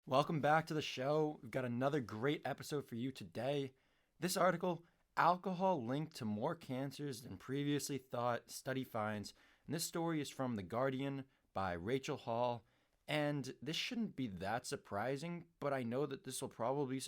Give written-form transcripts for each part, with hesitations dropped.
Welcome back to the show. We've got another great episode for you today. This article, Alcohol Linked to More Cancers Than Previously Thought, Study Finds. And this story is from The Guardian by Rachel Hall. And this shouldn't be that surprising, but I know that this will probably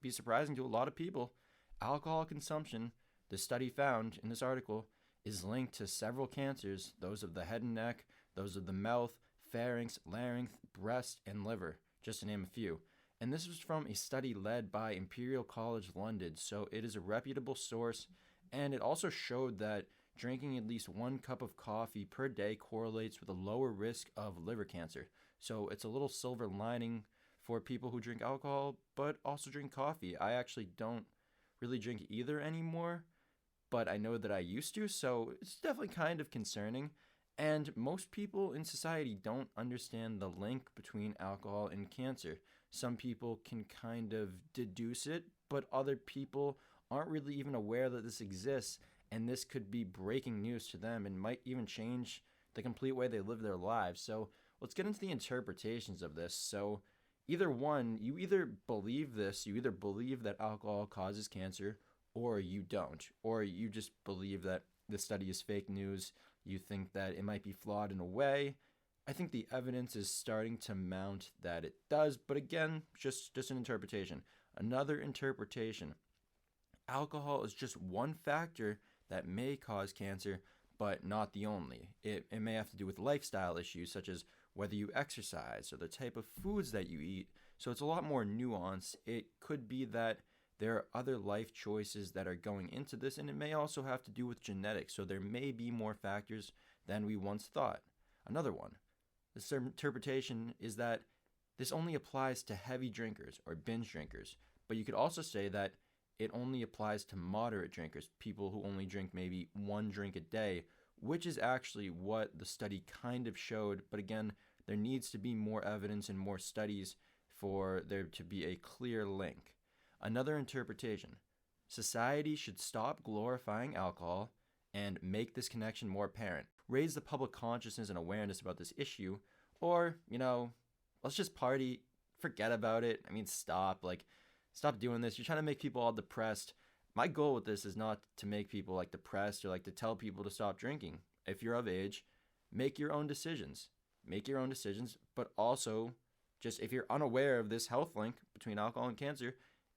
be surprising to a lot of people. Alcohol consumption, the study found in this article, is linked to several cancers, those of the head and neck, those of the mouth, pharynx, larynx, breast, and liver, just to name a few. And this was from a study led by Imperial College London, so it is a reputable source. And it also showed that drinking at least 1 cup of coffee per day correlates with a lower risk of liver cancer. So it's a little silver lining for people who drink alcohol, but also drink coffee. I actually don't really drink either anymore, but I know that I used to, so it's definitely kind of concerning. And most people in society don't understand the link between alcohol and cancer. Some people can kind of deduce it, but other people aren't really even aware that this exists, and this could be breaking news to them and might even change the complete way they live their lives. So let's get into the interpretations of this. So either one, you either believe this, you either believe that alcohol causes cancer, or you don't, or you just believe that the study is fake news. You think that it might be flawed in a way. I think the evidence is starting to mount that it does, but again, just an interpretation. Another interpretation. Alcohol is just one factor that may cause cancer, but not the only. It may have to do with lifestyle issues such as whether you exercise or the type of foods that you eat. So it's a lot more nuanced. It could be that there are other life choices that are going into this, and it may also have to do with genetics. So there may be more factors than we once thought. Another one, this interpretation is that this only applies to heavy drinkers or binge drinkers, but you could also say that it only applies to moderate drinkers, people who only drink maybe 1 drink a day, which is actually what the study kind of showed. But again, there needs to be more evidence and more studies for there to be a clear link. Another interpretation. Society should stop glorifying alcohol and make this connection more apparent. Raise the public consciousness and awareness about this issue, or, let's just party, forget about it. Stop doing this. You're trying to make people all depressed. My goal with this is not to make people depressed or to tell people to stop drinking. If you're of age, make your own decisions. Make your own decisions, but also just if you're unaware of this health link between alcohol and cancer,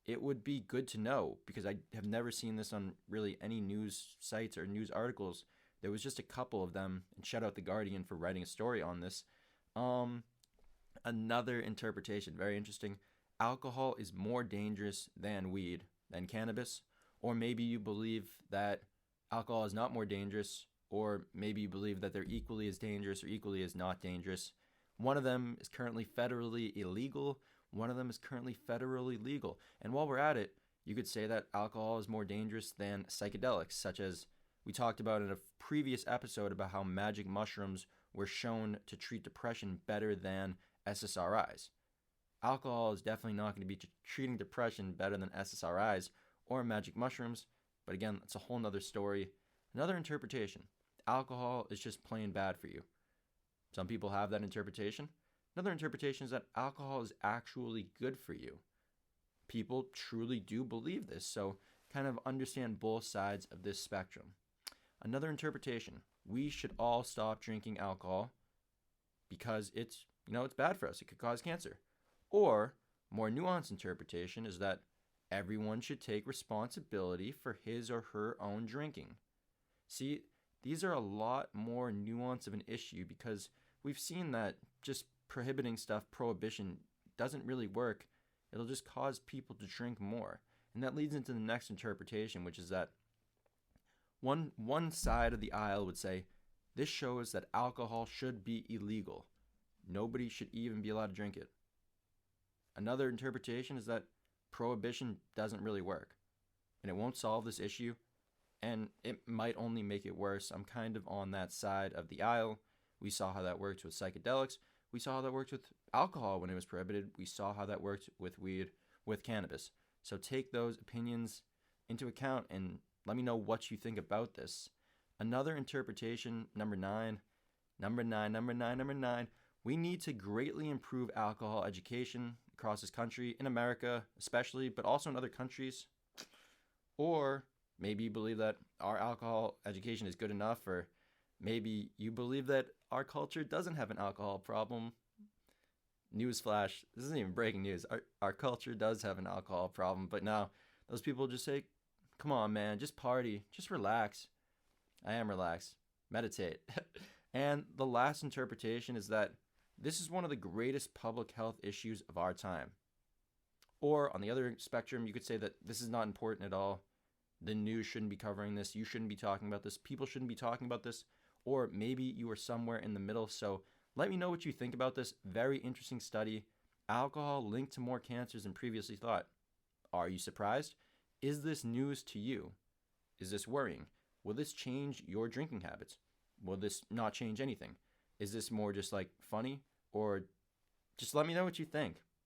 it would be good to know, because I have never seen this on really any news sites or news articles. There was just a couple of them, and shout out The Guardian for writing a story on this. Another interpretation, very interesting. Alcohol is more dangerous than weed, than cannabis. Or maybe you believe that alcohol is not more dangerous, or maybe you believe that they're equally as dangerous or equally as not dangerous. One of them is currently federally illegal. One of them is currently federally legal. And while we're at it, you could say that alcohol is more dangerous than psychedelics, such as we talked about in a previous episode about how magic mushrooms were shown to treat depression better than SSRIs. Alcohol is definitely not going to be treating depression better than SSRIs or magic mushrooms, but again, that's a whole nother story. Another interpretation. Alcohol is just plain bad for you. Some people have that interpretation. Another interpretation is that alcohol is actually good for you. People truly do believe this, so kind of understand both sides of this spectrum. Another interpretation, we should all stop drinking alcohol because it's bad for us. It could cause cancer. Or, more nuanced interpretation is that everyone should take responsibility for his or her own drinking. See, these are a lot more nuanced of an issue because we've seen that just prohibiting stuff, prohibition, doesn't really work. It'll just cause people to drink more. And that leads into the next interpretation, which is that one side of the aisle would say, this shows that alcohol should be illegal. Nobody should even be allowed to drink it. Another interpretation is that prohibition doesn't really work, and it won't solve this issue, and it might only make it worse. I'm kind of on that side of the aisle. We saw how that worked with psychedelics. We saw how that worked with alcohol when it was prohibited. We saw how that worked with weed, with cannabis. So take those opinions into account and let me know what you think about this. Another interpretation, number nine, we need to greatly improve alcohol education across this country, in America especially, but also in other countries. Or maybe you believe that our alcohol education is good enough, or maybe you believe that our culture doesn't have an alcohol problem. Newsflash, this isn't even breaking news. Our culture does have an alcohol problem, but now those people just say, come on, man, just party, just relax. I am relaxed. Meditate. And the last interpretation is that this is one of the greatest public health issues of our time. Or on the other spectrum, you could say that this is not important at all. The news shouldn't be covering this. You shouldn't be talking about this. People shouldn't be talking about this. Or maybe you are somewhere in the middle. So let me know what you think about this very interesting study. Alcohol linked to more cancers than previously thought. Are you surprised? Is this news to you? Is this worrying? Will this change your drinking habits? Will this not change anything? Is this more just like funny? Or just let me know what you think.